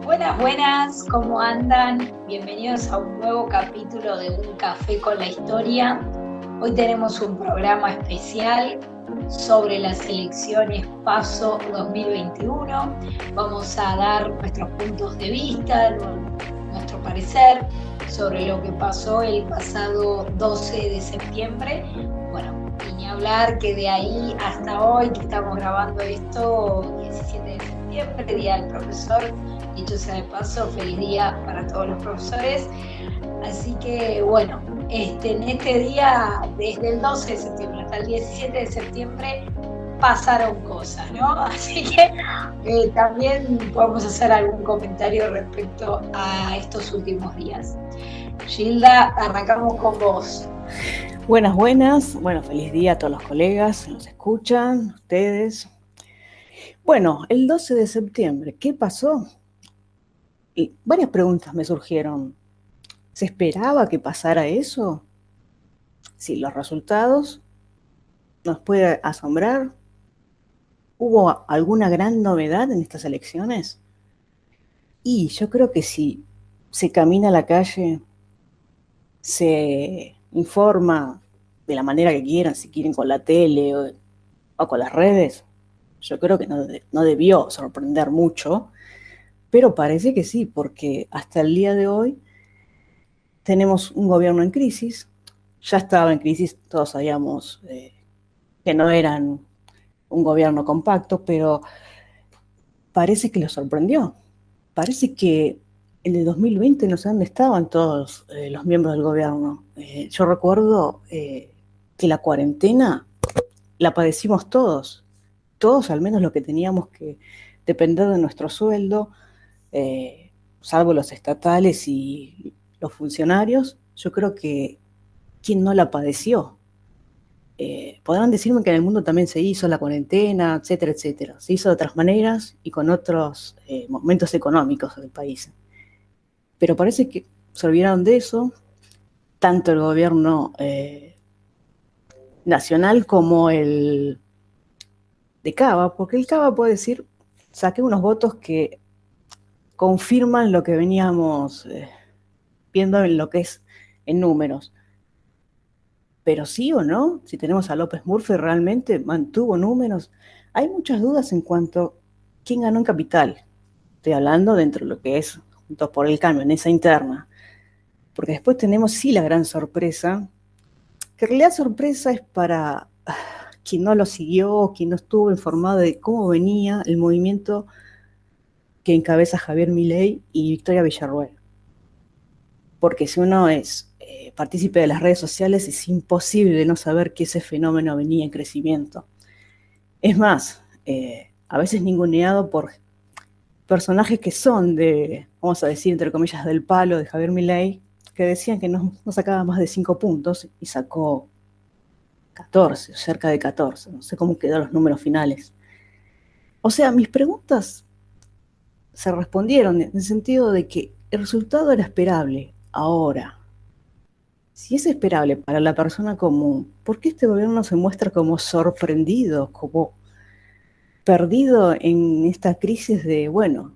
Buenas, buenas, ¿cómo andan? Bienvenidos a un nuevo capítulo de Un Café con la Historia. Hoy tenemos un programa especial sobre las elecciones PASO 2021. Vamos a dar nuestros puntos de vista, nuestro parecer sobre lo que pasó el pasado 12 de septiembre. Bueno, y ni hablar que de ahí hasta hoy que estamos grabando esto, 17 de septiembre, Día del Profesor. Dicho sea de paso, feliz día para todos los profesores. Así que bueno, en este día, desde el 12 de septiembre hasta el 17 de septiembre, pasaron cosas, ¿no? Así que también podemos hacer algún comentario respecto a estos últimos días. Gilda, arrancamos con vos. Buenas, buenas. Bueno, feliz día a todos los colegas que nos escuchan, ustedes. Bueno, el 12 de septiembre, ¿qué pasó? Y varias preguntas me surgieron. ¿Se esperaba que pasara eso? Sí, los resultados nos puede asombrar. ¿Hubo alguna gran novedad en estas elecciones? Y yo creo que si se camina a la calle, se informa de la manera que quieran, si quieren con la tele o con las redes, yo creo que no debió sorprender mucho, pero parece que sí, porque hasta el día de hoy tenemos un gobierno en crisis. Ya estaba en crisis, todos sabíamos que no eran un gobierno compacto, pero parece que lo sorprendió. Parece que en el 2020 no sé dónde estaban todos los miembros del gobierno. Yo recuerdo que la cuarentena la padecimos todos al menos lo que teníamos que depender de nuestro sueldo, salvo los estatales y los funcionarios. Yo creo que quien no la padeció. Podrán decirme que en el mundo también se hizo la cuarentena, etcétera, etcétera. Se hizo de otras maneras y con otros momentos económicos del país. Pero parece que se olvidaron de eso, tanto el gobierno nacional como el de Cava, porque el Cava puede decir, saqué unos votos que confirman lo que veníamos viendo en lo que es en números. Pero sí o no, si tenemos a López Murphy, realmente mantuvo números. Hay muchas dudas en cuanto a quién ganó en Capital. Estoy hablando dentro de lo que es Juntos por el Cambio, en esa interna. Porque después tenemos sí la gran sorpresa, que en realidad sorpresa es para quien no lo siguió, quien no estuvo informado de cómo venía el movimiento que encabeza Javier Milei y Victoria Villarruel. Porque si uno es partícipe de las redes sociales, es imposible no saber que ese fenómeno venía en crecimiento. Es más, a veces ninguneado por personajes que son de, vamos a decir, entre comillas, del palo de Javier Milei, que decían que no sacaba más de 5 puntos y sacó 14, cerca de 14. No sé cómo quedaron los números finales. O sea, mis preguntas se respondieron en el sentido de que el resultado era esperable. Ahora, si es esperable para la persona común, ¿por qué este gobierno se muestra como sorprendido, como perdido en esta crisis de, bueno,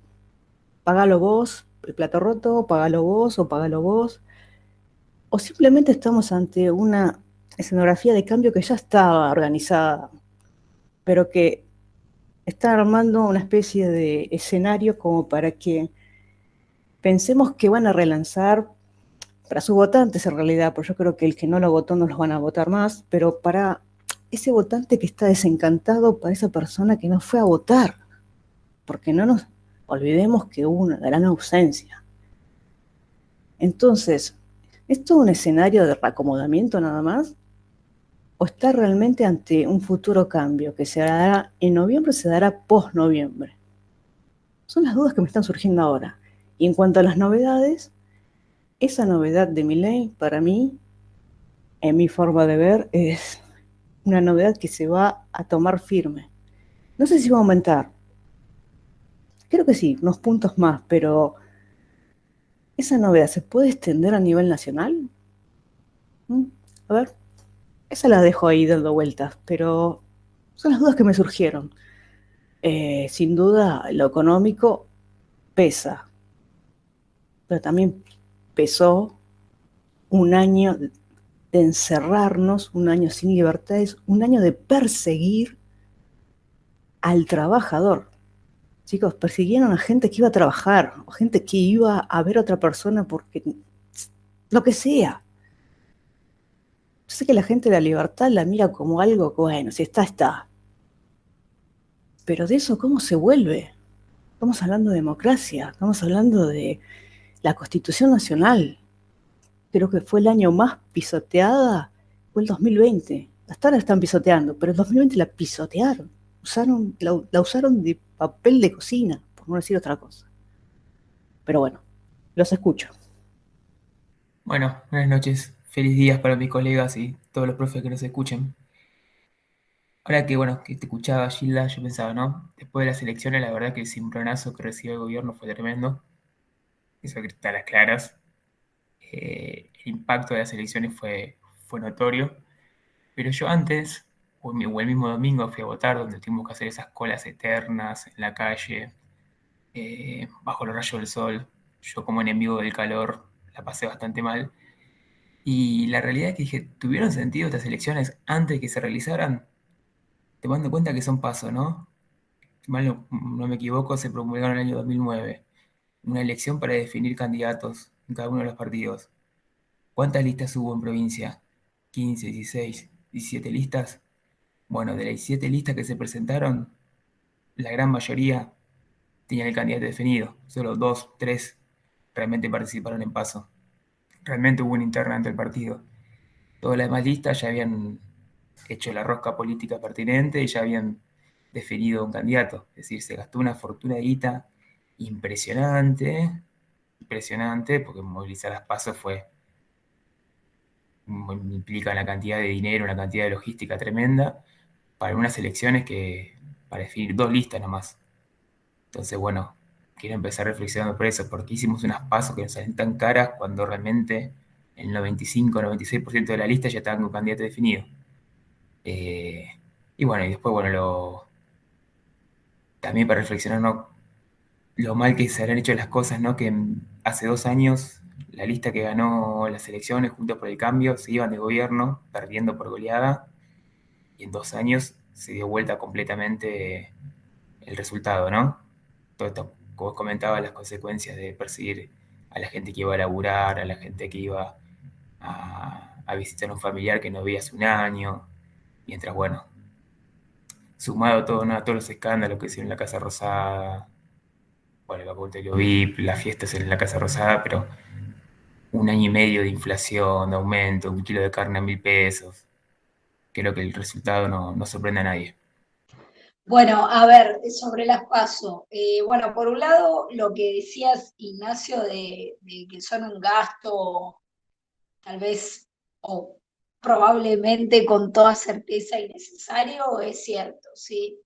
pagalo vos, el plato roto, pagalo vos o pagalo vos? ¿O simplemente estamos ante una escenografía de cambio que ya estaba organizada, pero que está armando una especie de escenario como para que pensemos que van a relanzar para sus votantes en realidad, porque yo creo que el que no lo votó no los van a votar más, pero para ese votante que está desencantado, para esa persona que no fue a votar, porque no nos olvidemos que hubo una gran ausencia. Entonces, ¿es todo un escenario de reacomodamiento nada más? ¿O está realmente ante un futuro cambio que se dará en noviembre o se dará post-noviembre? Son las dudas que me están surgiendo ahora. Y en cuanto a las novedades, esa novedad de Milei, para mí, en mi forma de ver, es una novedad que se va a tomar firme. No sé si va a aumentar. Creo que sí, unos puntos más, pero ¿esa novedad se puede extender a nivel nacional? A ver, esa la dejo ahí dando vueltas, pero son las dudas que me surgieron. Sin duda, lo económico pesa. pero también pesó un año de encerrarnos, un año sin libertades, un año de perseguir al trabajador. Chicos, persiguieron a gente que iba a trabajar, o gente que iba a ver a otra persona porque lo que sea. Yo sé que la gente de la libertad la mira como algo que, bueno, si está, está. Pero de eso, ¿cómo se vuelve? Estamos hablando de democracia, estamos hablando de la Constitución Nacional. Creo que fue el año más pisoteada, fue el 2020. Hasta ahora están pisoteando, pero el 2020 la pisotearon. La usaron de papel de cocina, por no decir otra cosa. Pero bueno, los escucho. Bueno, buenas noches, feliz días para mis colegas y todos los profes que nos escuchen. Ahora que, bueno, que te escuchaba, Gilda, yo pensaba, ¿no? Después de las elecciones, la verdad que el cimbronazo que recibió el gobierno fue tremendo. Eso que está a las claras. El impacto de las elecciones fue notorio. Pero yo antes, o el mismo domingo, fui a votar, donde tuvimos que hacer esas colas eternas en la calle, bajo los rayos del sol. Yo, como enemigo del calor, la pasé bastante mal. Y la realidad es que dije, ¿tuvieron sentido estas elecciones antes de que se realizaran? Tomando en cuenta que son pasos, ¿no? Si mal no me equivoco, se promulgaron en el año 2009. Una elección para definir candidatos en cada uno de los partidos. ¿Cuántas listas hubo en provincia? 15, 16, 17 listas. Bueno, de las 17 listas que se presentaron, la gran mayoría tenían el candidato definido. Solo dos, tres realmente participaron en paso. Realmente hubo una interna entre el partido. Todas las demás listas ya habían hecho la rosca política pertinente y ya habían definido un candidato. Es decir, se gastó una fortuna de guita impresionante, impresionante, porque movilizar las pasos implica una cantidad de dinero, una cantidad de logística tremenda, para unas elecciones para definir dos listas nomás. Entonces, bueno, quiero empezar reflexionando por eso, porque hicimos unas pasos que nos salen tan caras cuando realmente el 95-96% de la lista ya estaban con candidato definido. Eh, y bueno, y después, bueno, también para reflexionar, ¿no? Lo mal que se habrán hecho las cosas, ¿no? Que hace 2 años la lista que ganó las elecciones, Juntos por el Cambio, se iban de gobierno, perdiendo por goleada, y en 2 años se dio vuelta completamente el resultado, ¿no? Todo esto, como os comentaba, las consecuencias de perseguir a la gente que iba a laburar, a la gente que iba a visitar a un familiar que no veía hace un año, mientras, bueno, sumado a todo, ¿no? A todos los escándalos que hicieron en la Casa Rosada, bueno, el Facultativo VIP, las fiestas en la Casa Rosada, pero un año y medio de inflación, de aumento, 1 kilo de carne a 1.000 pesos. Creo que el resultado no sorprende a nadie. Bueno, a ver, sobre las PASO. Bueno, por un lado, lo que decías, Ignacio, de que son un gasto, tal vez, o probablemente con toda certeza innecesario, es cierto, ¿sí?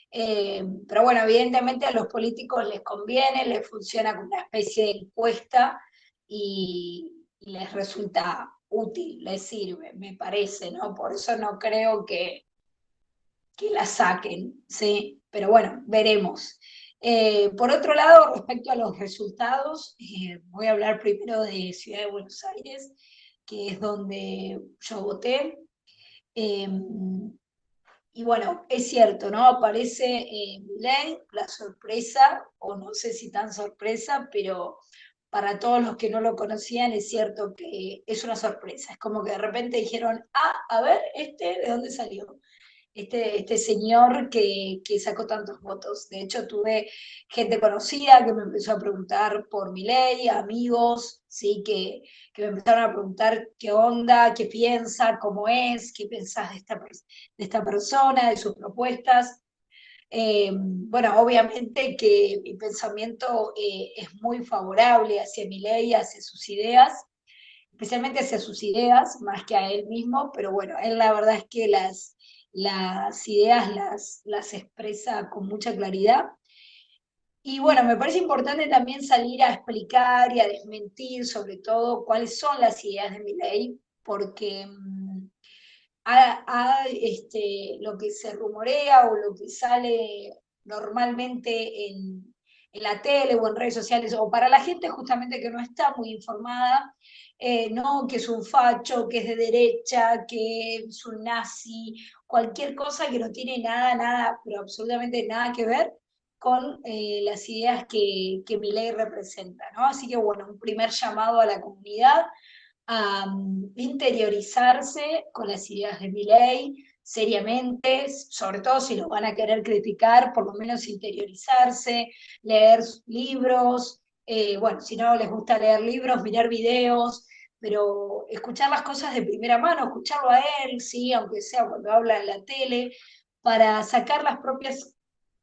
Pero bueno, evidentemente a los políticos les conviene, les funciona como una especie de encuesta y les resulta útil, les sirve, me parece, ¿no? Por eso no creo que la saquen, ¿sí? Pero bueno, veremos. Por otro lado, respecto a los resultados, voy a hablar primero de Ciudad de Buenos Aires, que es donde yo voté. Eh, y bueno, es cierto, ¿no? Aparece Milei, la sorpresa, o no sé si tan sorpresa, pero para todos los que no lo conocían es cierto que es una sorpresa. Es como que de repente dijeron, ah, a ver, ¿de dónde salió? Este señor que sacó tantos votos. De hecho, tuve gente conocida que me empezó a preguntar por mi ley, amigos, ¿sí? Que me empezaron a preguntar qué onda, qué piensa, cómo es, qué pensás de esta persona, de sus propuestas. Bueno, obviamente que mi pensamiento es muy favorable hacia mi ley, hacia sus ideas, especialmente hacia sus ideas, más que a él mismo, pero bueno, él la verdad es que las ideas las expresa con mucha claridad. Y bueno, me parece importante también salir a explicar y a desmentir sobre todo cuáles son las ideas de Milei, porque lo que se rumorea o lo que sale normalmente en la tele o en redes sociales, o para la gente justamente que no está muy informada, no, que es un facho, que es de derecha, que es un nazi, cualquier cosa que no tiene nada, pero absolutamente nada que ver con las ideas que Milei representa, ¿no? Así que bueno, un primer llamado a la comunidad a interiorizarse con las ideas de Milei seriamente, sobre todo si lo van a querer criticar, por lo menos interiorizarse, leer libros, bueno, si no les gusta leer libros, mirar videos, pero escuchar las cosas de primera mano, escucharlo a él, sí, aunque sea cuando habla en la tele, para sacar las propias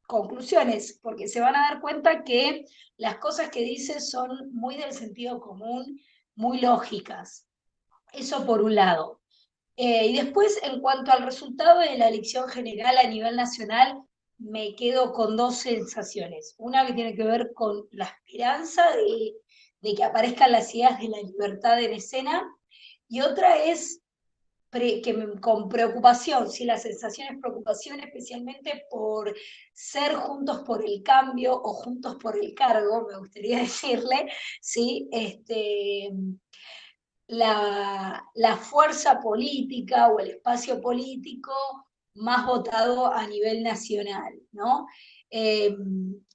conclusiones, porque se van a dar cuenta que las cosas que dice son muy del sentido común, muy lógicas. Eso por un lado. Y después, en cuanto al resultado de la elección general a nivel nacional, me quedo con dos sensaciones. Una que tiene que ver con la esperanza de que aparezcan las ideas de la libertad en escena, y otra es con preocupación, sí, la sensación es preocupación especialmente por ser juntos por el cambio o juntos por el cargo, me gustaría decirle, sí, la fuerza política o el espacio político más votado a nivel nacional, ¿no? Eh,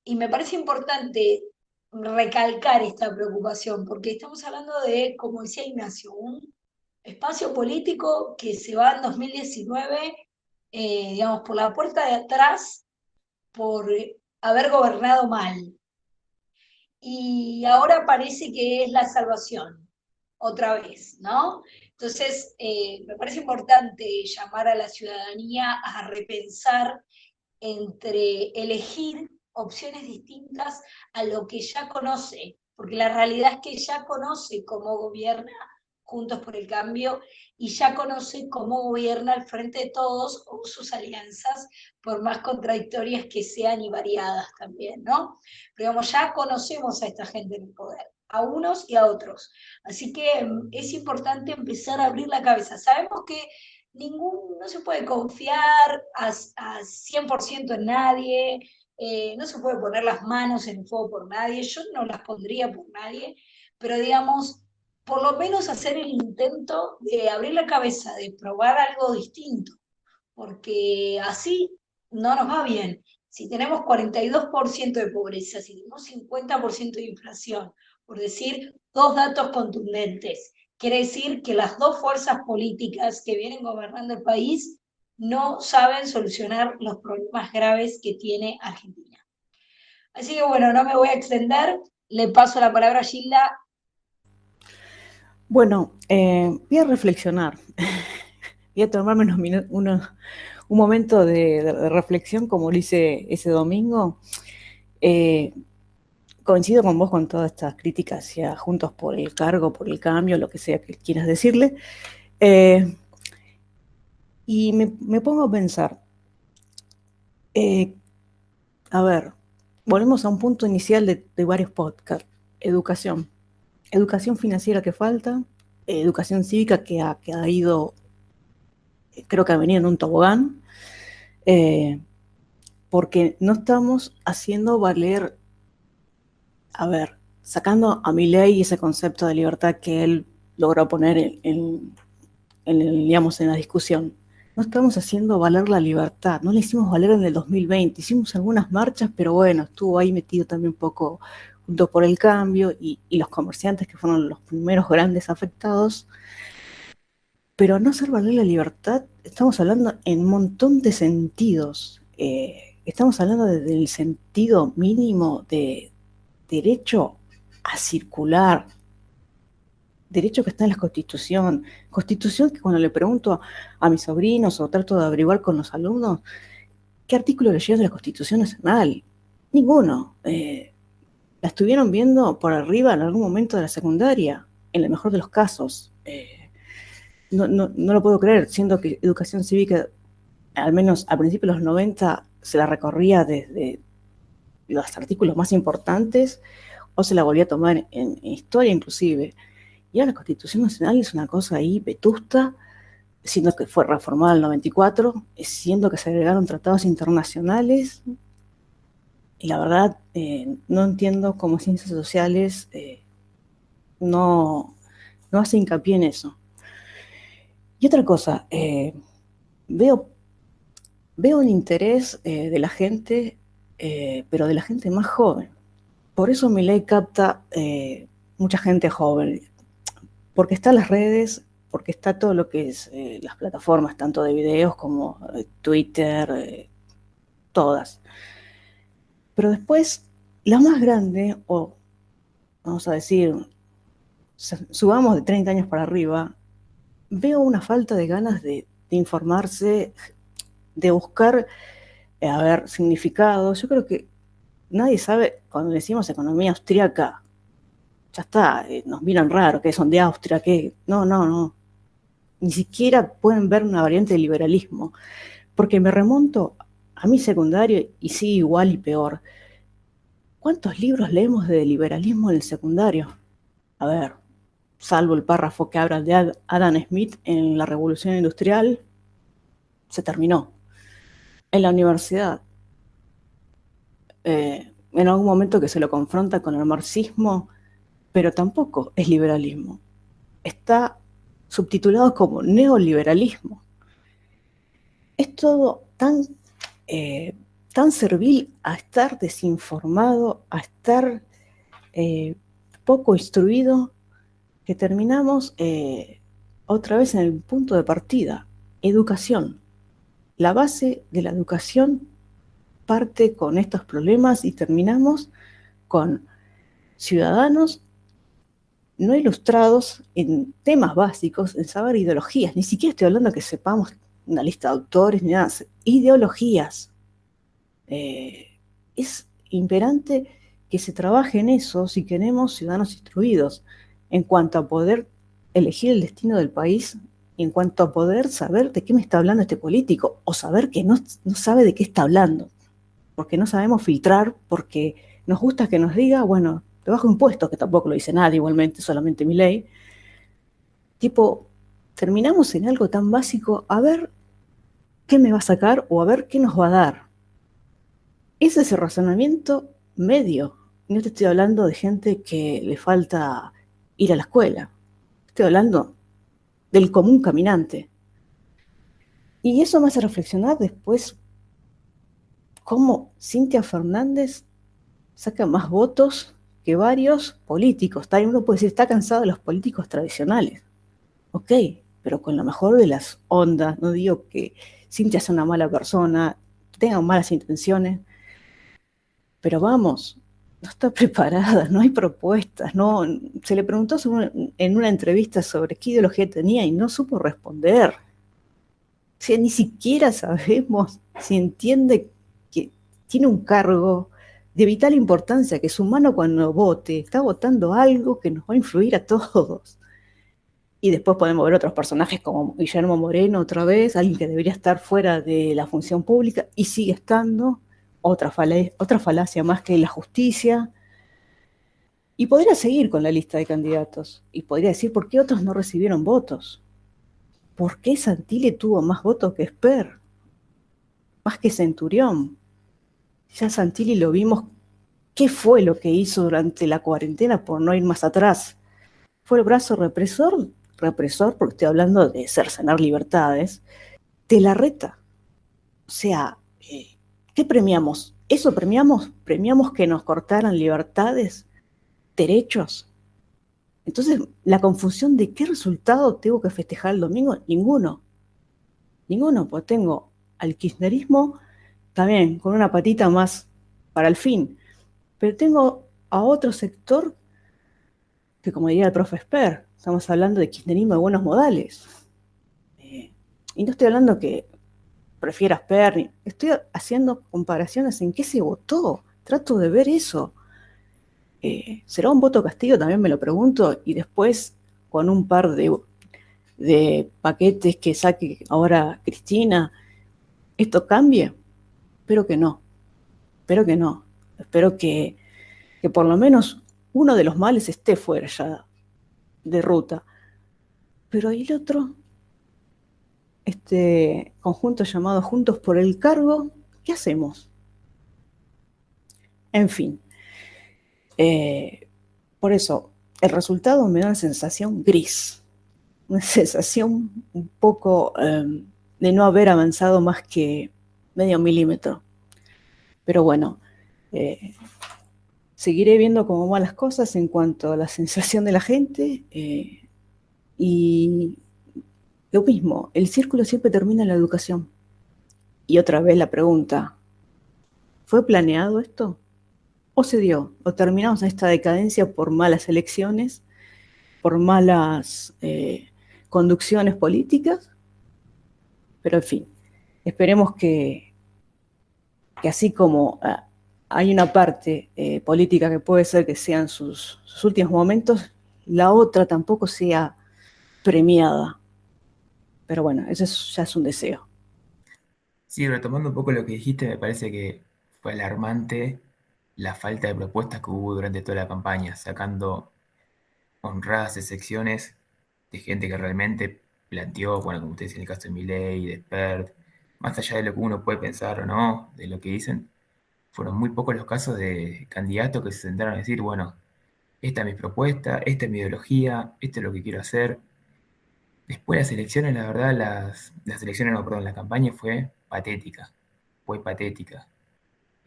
y me parece importante recalcar esta preocupación, porque estamos hablando de, como decía Ignacio, un espacio político que se va en 2019, digamos, por la puerta de atrás, por haber gobernado mal. Y ahora parece que es la salvación, otra vez, ¿no? Entonces, me parece importante llamar a la ciudadanía a repensar entre elegir opciones distintas a lo que ya conoce, porque la realidad es que ya conoce cómo gobierna Juntos por el Cambio y ya conoce cómo gobierna el Frente de Todos o sus alianzas, por más contradictorias que sean y variadas también, ¿no? Pero digamos, ya conocemos a esta gente en el poder, a unos y a otros. Así que es importante empezar a abrir la cabeza. Sabemos que no se puede confiar a 100% en nadie, no se puede poner las manos en el fuego por nadie, yo no las pondría por nadie, pero digamos, por lo menos hacer el intento de abrir la cabeza, de probar algo distinto, porque así no nos va bien. Si tenemos 42% de pobreza, si tenemos 50% de inflación, por decir dos datos contundentes, quiere decir que las dos fuerzas políticas que vienen gobernando el país no saben solucionar los problemas graves que tiene Argentina. Así que bueno, no me voy a extender, le paso la palabra a Gilda. Bueno, voy a reflexionar. Voy a tomarme un momento de reflexión como lo hice ese domingo. Coincido con vos con todas estas críticas hacia Juntos por el Cargo, por el Cambio, lo que sea que quieras decirle. Y me pongo a pensar, a ver, volvemos a un punto inicial de varios podcasts. Educación financiera que falta, educación cívica que ha ido, creo que ha venido en un tobogán, porque no estamos haciendo valer, a ver, sacando a Milei y ese concepto de libertad que él logró poner digamos, en la discusión. No estamos haciendo valer la libertad, no la hicimos valer en el 2020, hicimos algunas marchas, pero bueno, estuvo ahí metido también un poco Juntos por el Cambio y los comerciantes que fueron los primeros grandes afectados, pero no hacer valer la libertad, estamos hablando en un montón de sentidos, estamos hablando del sentido mínimo de derecho a circular, derecho que está en la Constitución que cuando le pregunto a mis sobrinos o trato de averiguar con los alumnos, ¿qué artículo leyeron de la Constitución Nacional? Ninguno. La estuvieron viendo por arriba en algún momento de la secundaria, en el mejor de los casos. No lo puedo creer, siendo que educación cívica, al menos a principios de los 90, se la recorría desde los artículos más importantes o se la volvía a tomar en historia inclusive. Y ahora la Constitución Nacional es una cosa ahí vetusta, siendo que fue reformada en el 94, siendo que se agregaron tratados internacionales. Y la verdad, no entiendo cómo ciencias sociales no, no hace hincapié en eso. Y otra cosa, veo, veo un interés de la gente, pero de la gente más joven. Por eso Milei capta mucha gente joven, porque está en las redes, porque está todo lo que es las plataformas, tanto de videos como Twitter, todas. Pero después, la más grande, o vamos a decir, subamos de 30 años para arriba, veo una falta de ganas de informarse, de buscar, a ver, significados. Yo creo que nadie sabe, cuando decimos economía austríaca, ya está, nos miran raro, que son de Austria, que no, no, no. Ni siquiera pueden ver una variante de liberalismo, porque me remonto a mi secundario y sí, igual y peor. ¿Cuántos libros leemos de liberalismo en el secundario? A ver, salvo el párrafo que habla de Adam Smith en la Revolución Industrial, se terminó. En la universidad, en algún momento que se lo confronta con el marxismo, pero tampoco es liberalismo. Está subtitulado como neoliberalismo. Es todo eh, tan servil a estar desinformado, a estar eh, poco instruido, que terminamos otra vez en el punto de partida, educación. La base de la educación parte con estos problemas y terminamos con ciudadanos no ilustrados en temas básicos, en saber ideologías. Ni siquiera estoy hablando de que sepamos una lista de autores ni nada, ideologías. Es imperante que se trabaje en eso si queremos ciudadanos instruidos en cuanto a poder elegir el destino del país y en cuanto a poder saber de qué me está hablando este político o saber que no sabe de qué está hablando, porque no sabemos filtrar, porque nos gusta que nos diga, bueno, te bajo impuestos, que tampoco lo dice nadie igualmente, solamente mi ley. Tipo, terminamos en algo tan básico, a ver qué me va a sacar o a ver qué nos va a dar. Ese es el razonamiento medio. No te estoy hablando de gente que le falta ir a la escuela. Estoy hablando del común caminante. Y eso me hace reflexionar después cómo Cintia Fernández saca más votos que varios políticos. Uno puede decir, está cansado de los políticos tradicionales. Ok, pero con la mejor de las ondas. No digo que Cintia sea una mala persona, tenga malas intenciones, pero vamos, no está preparada, no hay propuestas, no, se le preguntó en una entrevista sobre qué ideología tenía y no supo responder. O sea, ni siquiera sabemos si entiende que tiene un cargo de vital importancia, que su mano cuando vote está votando algo que nos va a influir a todos. Y después podemos ver otros personajes como Guillermo Moreno otra vez, alguien que debería estar fuera de la función pública y sigue estando, otra falacia más que la justicia. Y podría seguir con la lista de candidatos y podría decir por qué otros no recibieron votos. ¿Por qué Santilli tuvo más votos que Esper? Más que Centurión. Ya Santilli lo vimos, ¿qué fue lo que hizo durante la cuarentena por no ir más atrás? Fue el brazo represor, porque estoy hablando de cercenar libertades, de la reta. O sea, ¿qué premiamos? ¿Eso premiamos? ¿Premiamos que nos cortaran libertades, derechos? Entonces, la confusión de qué resultado tengo que festejar el domingo, ninguno, pues tengo al kirchnerismo también con una patita más para el fin, pero tengo a otro sector que, como diría el profe Esper, estamos hablando de kirchnerismo de buenos modales. Y no estoy hablando que prefieras Esper, estoy haciendo comparaciones en qué se votó, trato de ver eso. ¿Será un voto castigo? También me lo pregunto, y después con un par de paquetes que saque ahora Cristina, ¿esto cambie? Espero que no, espero que por lo menos uno de los males esté fuera ya de ruta. Pero ¿y el otro? Este conjunto llamado Juntos por el Cargo, ¿qué hacemos? En fin, por eso el resultado me da una sensación gris, una sensación un poco de no haber avanzado más que medio milímetro. Pero bueno, seguiré viendo cómo van las cosas en cuanto a la sensación de la gente, y lo mismo, el círculo siempre termina en la educación. Y otra vez la pregunta, ¿fue planeado esto? ¿O se dio? ¿O terminamos en esta decadencia por malas elecciones, por malas conducciones políticas? Pero en fin, esperemos que así como hay una parte política que puede ser que sean sus últimos momentos, la otra tampoco sea premiada. Pero bueno, ya es un deseo. Sí, retomando un poco lo que dijiste, me parece que fue alarmante la falta de propuestas que hubo durante toda la campaña, sacando honradas excepciones de gente que realmente planteó, bueno, como ustedes en el caso de Milei, de Spert, más allá de lo que uno puede pensar o no, de lo que dicen, fueron muy pocos los casos de candidatos que se sentaron a decir, bueno, esta es mi propuesta, esta es mi ideología, esto es lo que quiero hacer. Después de las elecciones, la verdad, las elecciones, no, perdón, la campaña fue patética.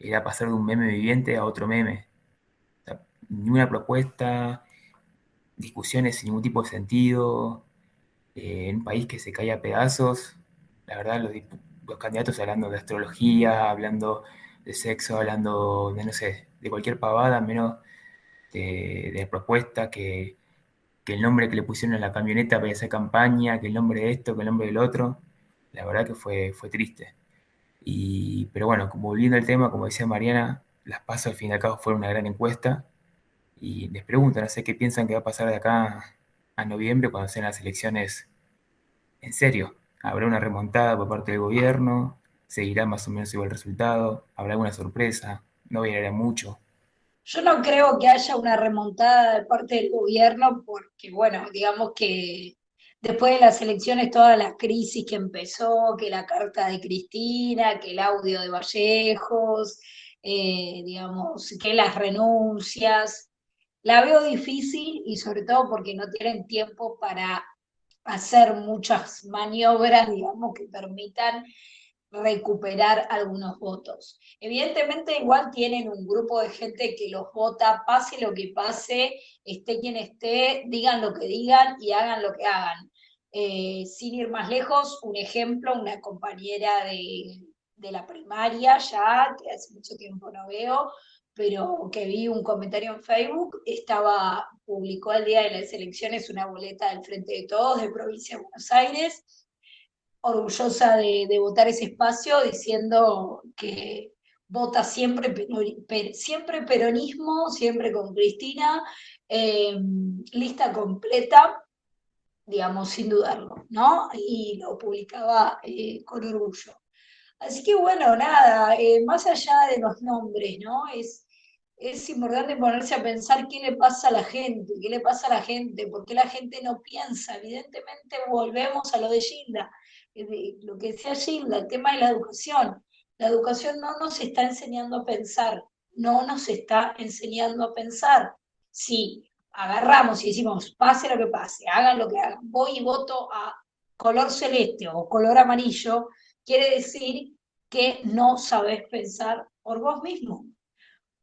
Era pasar de un meme viviente a otro meme. O sea, ni una propuesta, discusiones sin ningún tipo de sentido, en un país que se cae a pedazos. La verdad, los candidatos hablando de astrología, hablando de sexo, hablando de, no sé, de cualquier pavada, menos de propuesta, que el nombre que le pusieron a la camioneta para hacer campaña, que el nombre de esto, que el nombre del otro. La verdad que fue triste. Pero bueno, como volviendo al tema, como decía Mariana, las PASO al fin y al cabo fueron una gran encuesta. Y les pregunto, no sé qué piensan que va a pasar de acá a noviembre cuando sean las elecciones en serio. ¿Habrá una remontada por parte del gobierno? ¿Seguirá más o menos igual el resultado? ¿Habrá alguna sorpresa? ¿No variará mucho? Yo no creo que haya una remontada de parte del gobierno porque, bueno, digamos que después de las elecciones, toda la crisis que empezó, que la carta de Cristina, que el audio de Vallejos, digamos, que las renuncias, la veo difícil y sobre todo porque no tienen tiempo para hacer muchas maniobras, digamos, que permitan recuperar algunos votos. Evidentemente igual tienen un grupo de gente que los vota, pase lo que pase, esté quien esté, digan lo que digan y hagan lo que hagan. Sin ir más lejos, un ejemplo, una compañera de la primaria ya, que hace mucho tiempo no veo, pero que vi un comentario en Facebook, publicó el día de las elecciones una boleta del Frente de Todos de Provincia de Buenos Aires, orgullosa de votar ese espacio, diciendo que vota siempre, siempre peronismo, siempre con Cristina, lista completa, digamos, sin dudarlo, ¿no? Y lo publicaba con orgullo. Así que bueno, nada, más allá de los nombres, ¿no? Es importante ponerse a pensar qué le pasa a la gente, qué le pasa a la gente, por qué la gente no piensa. Evidentemente volvemos a lo de Gilda, lo que decía Gilda, el tema de la educación. La educación no nos está enseñando a pensar, no nos está enseñando a pensar. Si agarramos y decimos, pase lo que pase, hagan lo que hagan, voy y voto a color celeste o color amarillo, quiere decir que no sabes pensar por vos mismo,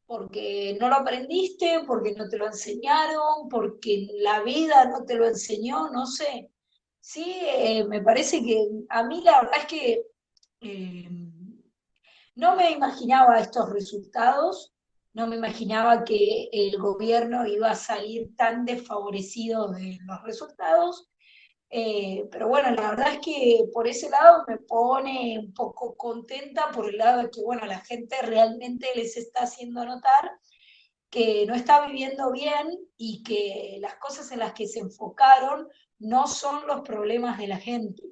porque no lo aprendiste, porque no te lo enseñaron, porque la vida no te lo enseñó, no sé. Sí, me parece que a mí la verdad es que eh, no me imaginaba estos resultados, no me imaginaba que el gobierno iba a salir tan desfavorecido de los resultados. Pero bueno, la verdad es que por ese lado me pone un poco contenta por el lado de que, bueno, la gente realmente les está haciendo notar que no está viviendo bien y que las cosas en las que se enfocaron no son los problemas de la gente,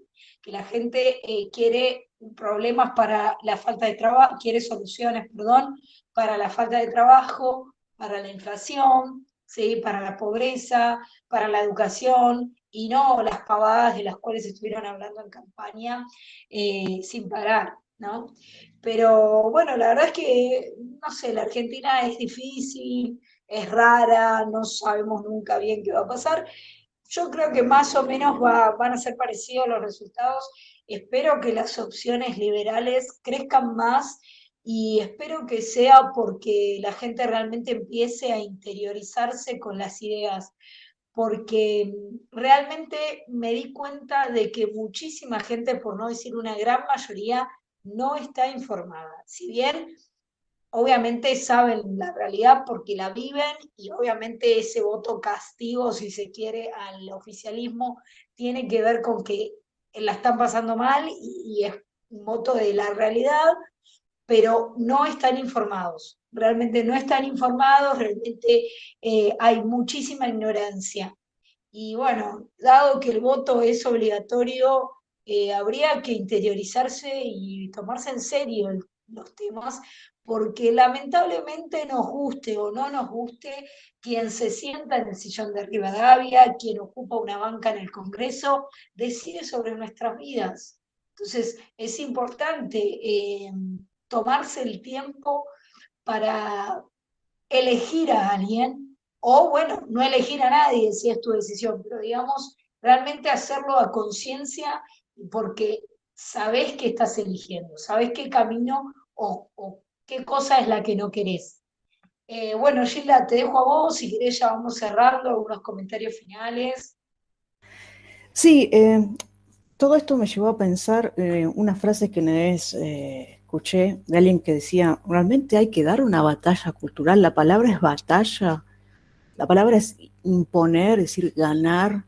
que la gente quiere problemas para la falta de trabajo, quiere soluciones, perdón, para la falta de trabajo, para la inflación, ¿sí? Para la pobreza, para la educación, y no las pavadas de las cuales estuvieron hablando en campaña sin parar. ¿no? Pero bueno, la verdad es que, no sé, la Argentina es difícil, es rara, no sabemos nunca bien qué va a pasar. Yo creo que más o menos van a ser parecidos los resultados. Espero que las opciones liberales crezcan más y espero que sea porque la gente realmente empiece a interiorizarse con las ideas, porque realmente me di cuenta de que muchísima gente, por no decir una gran mayoría, no está informada. Si bien obviamente saben la realidad porque la viven y obviamente ese voto castigo, si se quiere, al oficialismo tiene que ver con que la están pasando mal y es un voto de la realidad, pero no están informados. Realmente no están informados, realmente hay muchísima ignorancia. Y bueno, dado que el voto es obligatorio, habría que interiorizarse y tomarse en serio los temas, porque lamentablemente nos guste o no nos guste, quien se sienta en el sillón de Rivadavia, quien ocupa una banca en el Congreso, decide sobre nuestras vidas. Entonces, es importante tomarse el tiempo para elegir a alguien, o bueno, no elegir a nadie si es tu decisión, pero digamos, realmente hacerlo a conciencia porque sabés que estás eligiendo, sabés qué camino o qué cosa es la que no querés. Bueno, Gilda, te dejo a vos, si querés ya vamos cerrando, algunos comentarios finales. Sí, todo esto me llevó a pensar una frase que una vez escuché de alguien que decía, realmente hay que dar una batalla cultural, la palabra es batalla, la palabra es imponer, es decir, ganar,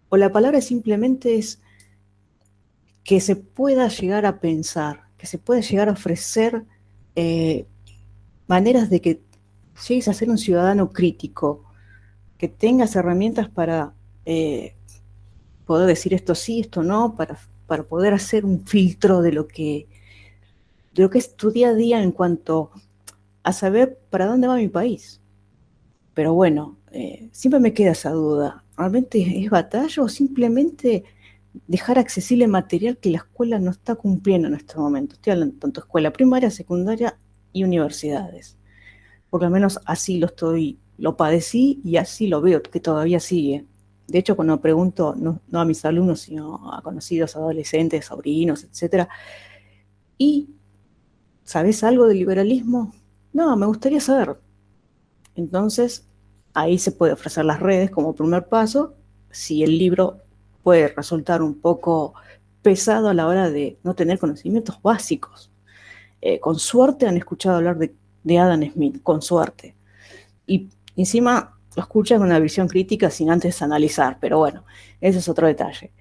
o la palabra simplemente es que se pueda llegar a pensar, que se pueda llegar a ofrecer eh, maneras de que llegues a ser un ciudadano crítico, que tengas herramientas para poder decir esto sí, esto no, para poder hacer un filtro de lo que es tu día a día en cuanto a saber para dónde va mi país. Pero bueno, siempre me queda esa duda. ¿Realmente es batalla o simplemente dejar accesible material que la escuela no está cumpliendo en este momento? Estoy hablando tanto escuela primaria, secundaria y universidades. Por lo menos así lo padecí y así lo veo, que todavía sigue. De hecho, cuando pregunto, no a mis alumnos, sino a conocidos adolescentes, sobrinos, etcétera, ¿y sabes algo del liberalismo? No, me gustaría saber. Entonces, ahí se puede ofrecer las redes como primer paso, si el libro puede resultar un poco pesado a la hora de no tener conocimientos básicos. Con suerte han escuchado hablar de Adam Smith, con suerte. Y encima lo escuchan con una visión crítica sin antes analizar, pero bueno, ese es otro detalle.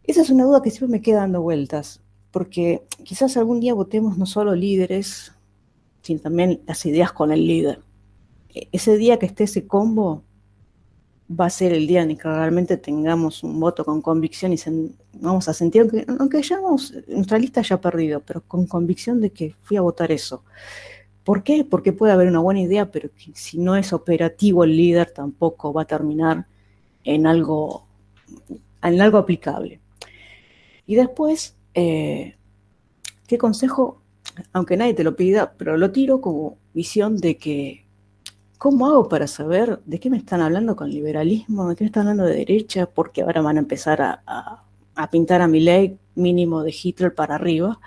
Esa es una duda que siempre me queda dando vueltas, porque quizás algún día votemos no solo líderes, sino también las ideas con el líder. Ese día que esté ese combo va a ser el día en el que realmente tengamos un voto con convicción y vamos a sentir, aunque nuestra lista haya perdido, pero con convicción de que fui a votar eso. ¿Por qué? Porque puede haber una buena idea, pero que si no es operativo el líder tampoco va a terminar en algo, aplicable. Y después, ¿qué consejo? Aunque nadie te lo pida, pero lo tiro como visión de que ¿cómo hago para saber de qué me están hablando con liberalismo? ¿De qué me están hablando de derecha? Porque ahora van a empezar a pintar a Milei mínimo de Hitler para arriba,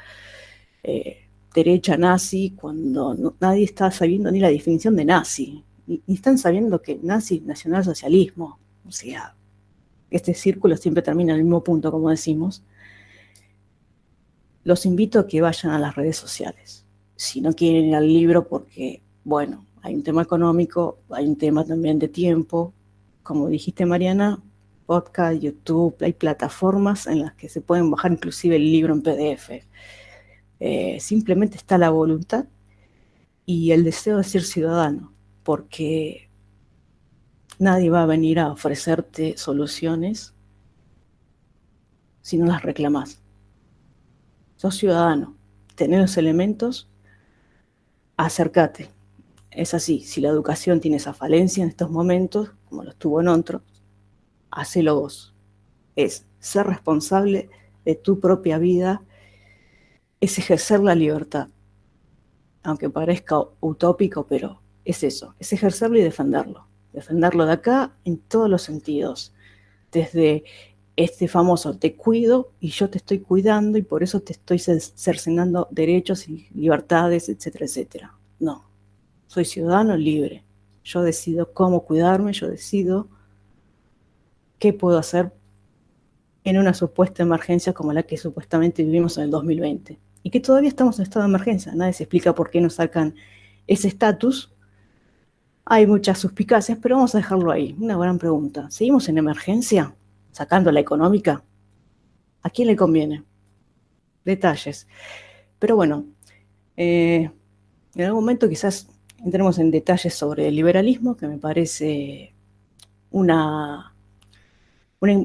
derecha nazi, cuando nadie está sabiendo ni la definición de nazi. Ni están sabiendo que nazi es nacionalsocialismo. O sea, este círculo siempre termina en el mismo punto, como decimos. Los invito a que vayan a las redes sociales. Si no quieren ir al libro porque, bueno, hay un tema económico, hay un tema también de tiempo. Como dijiste, Mariana, podcast, YouTube, hay plataformas en las que se pueden bajar inclusive el libro en PDF. Simplemente está la voluntad y el deseo de ser ciudadano, porque nadie va a venir a ofrecerte soluciones si no las reclamas. Sos ciudadano, tenés los elementos, acércate. Es así, si la educación tiene esa falencia en estos momentos, como lo estuvo en otros, hacelo vos. Es ser responsable de tu propia vida es ejercer la libertad. Aunque parezca utópico, pero es eso, es ejercerlo y defenderlo. Defenderlo de acá en todos los sentidos. Desde este famoso te cuido y yo te estoy cuidando y por eso te estoy cercenando derechos y libertades, etcétera, etcétera. No, soy ciudadano libre. Yo decido cómo cuidarme, yo decido qué puedo hacer en una supuesta emergencia como la que supuestamente vivimos en el 2020. Y que todavía estamos en estado de emergencia. Nadie se explica por qué nos sacan ese estatus. Hay muchas suspicacias, pero vamos a dejarlo ahí. Una gran pregunta. ¿Seguimos en emergencia? ¿Sacando la económica? ¿A quién le conviene? Detalles. Pero bueno, en algún momento quizás entremos en detalles sobre el liberalismo, que me parece un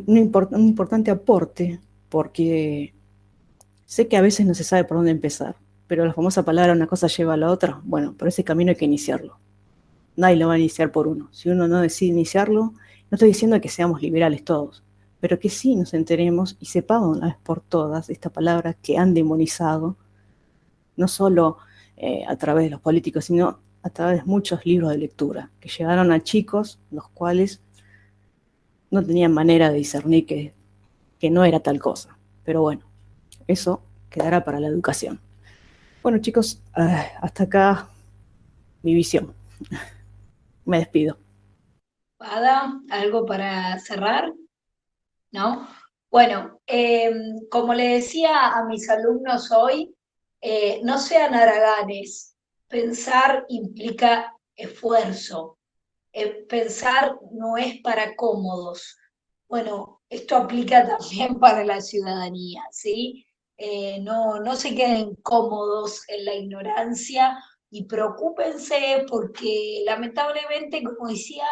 importante aporte, porque sé que a veces no se sabe por dónde empezar, pero la famosa palabra una cosa lleva a la otra. Bueno, por ese camino hay que iniciarlo. Nadie lo va a iniciar por uno. Si uno no decide iniciarlo, no estoy diciendo que seamos liberales todos, pero que sí nos enteremos y sepamos una vez por todas esta palabra que han demonizado, no solo a través de los políticos, sino a través de muchos libros de lectura, que llegaron a chicos los cuales no tenían manera de discernir que no era tal cosa. Pero bueno, eso quedará para la educación. Bueno, chicos, hasta acá mi visión. Me despido. Ada, ¿algo para cerrar? ¿No? Bueno, como le decía a mis alumnos hoy, no sean haraganes. Pensar implica esfuerzo. Pensar no es para cómodos. Bueno, esto aplica también para la ciudadanía, ¿sí? No se queden cómodos en la ignorancia y preocúpense porque lamentablemente, como decía,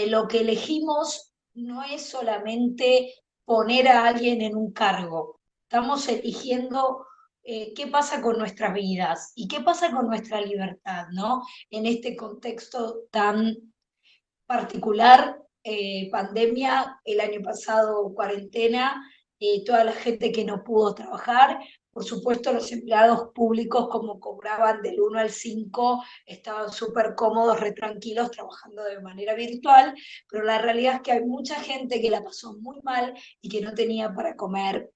lo que elegimos no es solamente poner a alguien en un cargo, estamos eligiendo qué pasa con nuestras vidas y qué pasa con nuestra libertad, ¿no? En este contexto tan particular, pandemia, el año pasado cuarentena, toda la gente que no pudo trabajar, por supuesto los empleados públicos como cobraban del 1 al 5, estaban súper cómodos, re tranquilos, trabajando de manera virtual, pero la realidad es que hay mucha gente que la pasó muy mal y que no tenía para comer.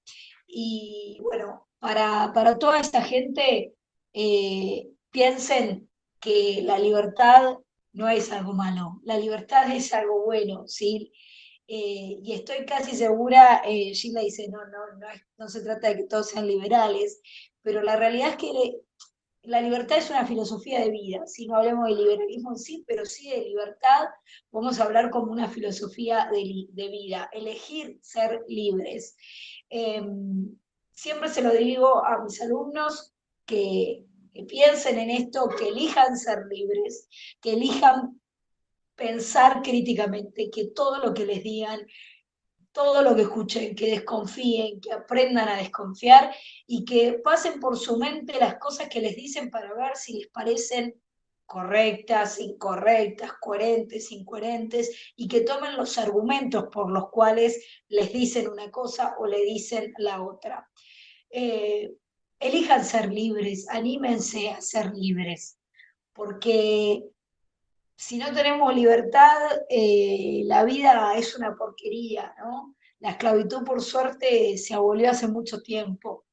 Y bueno, para toda esta gente, piensen que la libertad no es algo malo, la libertad es algo bueno, ¿sí? Y estoy casi segura, Gilda dice, no se trata de que todos sean liberales, pero la realidad es que la libertad es una filosofía de vida, si no hablemos de liberalismo en sí, pero sí de libertad, vamos a hablar como una filosofía de vida, elegir ser libres. Siempre se lo digo a mis alumnos que piensen en esto, que elijan ser libres, que elijan pensar críticamente, que todo lo que les digan, todo lo que escuchen, que desconfíen, que aprendan a desconfiar y que pasen por su mente las cosas que les dicen para ver si les parecen correctas, incorrectas, coherentes, incoherentes, y que tomen los argumentos por los cuales les dicen una cosa o le dicen la otra. Elijan ser libres, anímense a ser libres, porque si no tenemos libertad, la vida es una porquería, ¿no? La esclavitud, por suerte, se abolió hace mucho tiempo,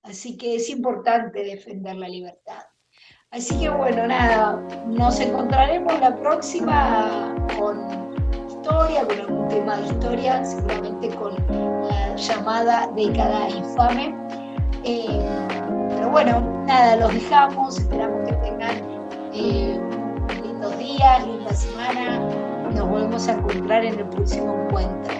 así que es importante defender la libertad. Así que bueno, nada, nos encontraremos la próxima con historia, con algún tema de historia, seguramente con la llamada década infame. Pero bueno, nada, los dejamos, esperamos que tengan lindos días, linda semana, nos volvemos a encontrar en el próximo encuentro.